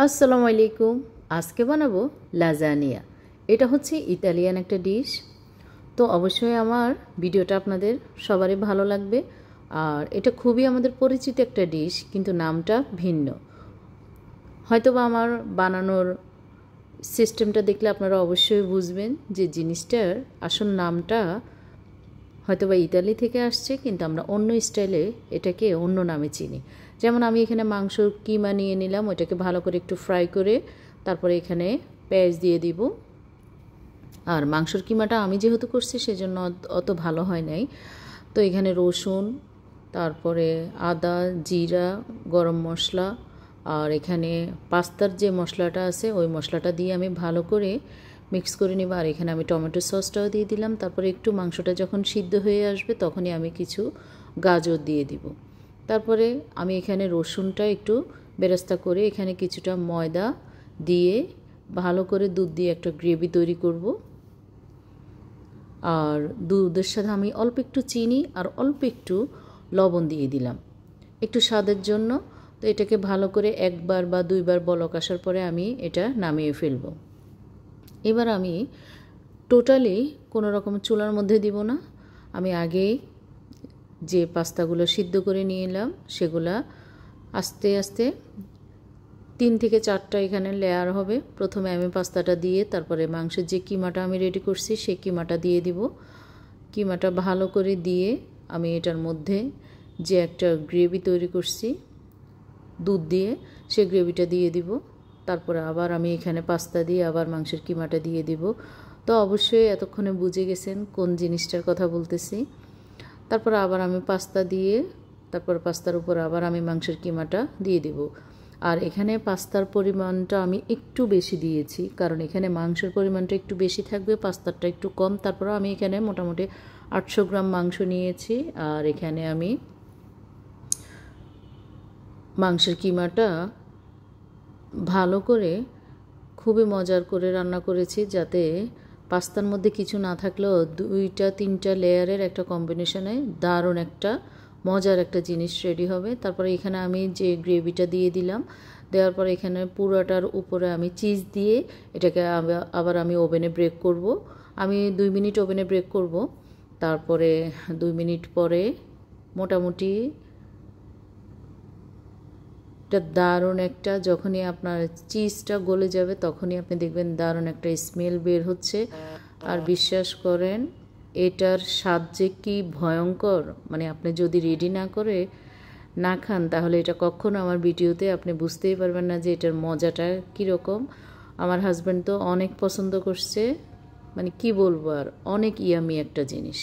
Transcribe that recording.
আসসালামু আলাইকুম। আজকে বানাবো লাজানিয়া। এটা হচ্ছে ইতালিয়ান একটা ডিশ। তো অবশ্যই আমার ভিডিওটা আপনাদের সবারই ভালো লাগবে। আর এটা খুবই আমাদের পরিচিত একটা ডিশ, কিন্তু নামটা ভিন্ন। হয়তোবা আমার বানানোর সিস্টেমটা দেখলে আপনারা অবশ্যই বুঝবেন যে জিনিসটার আসল নামটা হয়তোবা ইতালি থেকে আসছে, কিন্তু আমরা অন্য স্টাইলে এটাকে অন্য নামে চিনি। যেমন আমি এখানে মাংসর কিমা নিয়ে নিলাম, ওইটাকে ভালো করে একটু ফ্রাই করে তারপরে এখানে পেঁয়াজ দিয়ে দিব। আর মাংসর কিমাটা আমি যেহেতু করছি সেজন্য অত ভালো হয় নাই। তো এখানে রসুন, তারপরে আদা, জিরা, গরম মশলা, আর এখানে পাস্তার যে মশলাটা আছে ওই মশলাটা দিয়ে আমি ভালো করে মিক্স করে নিব। আর এখানে আমি টমেটো সসটাও দিয়ে দিলাম। তারপরে একটু মাংসটা যখন সিদ্ধ হয়ে আসবে তখনই আমি কিছু গাজর দিয়ে দিব। তারপরে আমি এখানে রসুনটা একটু বেরেস্তা করে এখানে কিছুটা ময়দা দিয়ে ভালো করে দুধ দিয়ে একটা গ্রেভি তৈরি করব। আর দুধের সাথে আমি অল্প একটু চিনি আর অল্প একটু লবণ দিয়ে দিলাম একটু স্বাদের জন্য। তো এটাকে ভালো করে একবার বা দুইবার বলক আসার পরে আমি এটা নামিয়ে ফেলব। এবার আমি টোটালি কোনো রকম চুলার মধ্যে দিব না। আমি আগেই যে পাস্তাগুলো সিদ্ধ করে নিয়ে এলাম সেগুলা আস্তে আস্তে 3 থেকে 4টা এখানে লেয়ার হবে। প্রথমে আমি পাস্তাটা দিয়ে তারপরে মাংসের যে কিমাটা আমি রেডি করছি সেই কিমাটা দিয়ে দিব। কিমাটা ভালো করে দিয়ে আমি এটার মধ্যে যে একটা গ্রেভি তৈরি করছি দুধ দিয়ে, সেই গ্রেভিটা দিয়ে দিব। তারপরে আবার আমি এখানে পাস্তা দিয়ে আবার মাংসের কিমাটা দিয়ে দিব। তো অবশ্যই এতক্ষণে বুঝে গেছেন কোন জিনিসটার কথা বলতেছি। তারপর আবার আমি পাস্তা দিয়ে তারপর পাস্তার উপর আবার আমি মাংসের কিমাটা দিয়ে দিব। আর এখানে পাস্তার পরিমাণটা আমি একটু বেশি দিয়েছি, কারণ এখানে মাংসের পরিমাণটা একটু বেশি থাকবে, পাস্তাটা একটু কম। তারপর আমি এখানে মোটামুটি 800 গ্রাম মাংস নিয়েছি। আর এখানে আমি মাংসের কিমাটা ভালো করে খুবই মজার করে রান্না করেছি, যাতে পাস্তার মধ্যে কিছু না থাকলেও 2-3টা লেয়ারের একটা কম্বিনেশনে দারুণ একটা মজার একটা জিনিস রেডি হবে। তারপরে এখানে আমি যে গ্রেভিটা দিয়ে দিলাম, দেওয়ার পরে এখানে পুরোটার উপরে আমি চিজ দিয়ে এটাকে আবার আমি ওভেনে ব্রেক করব। আমি 2 মিনিট ওভেনে ব্রেক করব। তারপরে 2 মিনিট পরে মোটামুটি দারুণ একটা, যখনই আপনার চিজটা গলে যাবে তখনই আপনি দেখবেন দারুণ একটা স্মেল বের হচ্ছে। আর বিশ্বাস করেন এটার স্বাদ যে কি ভয়ঙ্কর, মানে আপনি যদি রেডি না করে না খান তাহলে এটা কখনো আমার ভিডিওতে আপনি বুঝতেই পারবেন না যে এটার মজাটা কীরকম। আমার হাজব্যান্ড তো অনেক পছন্দ করছে, মানে কি বলবো, আর অনেক ইয়ামি একটা জিনিস।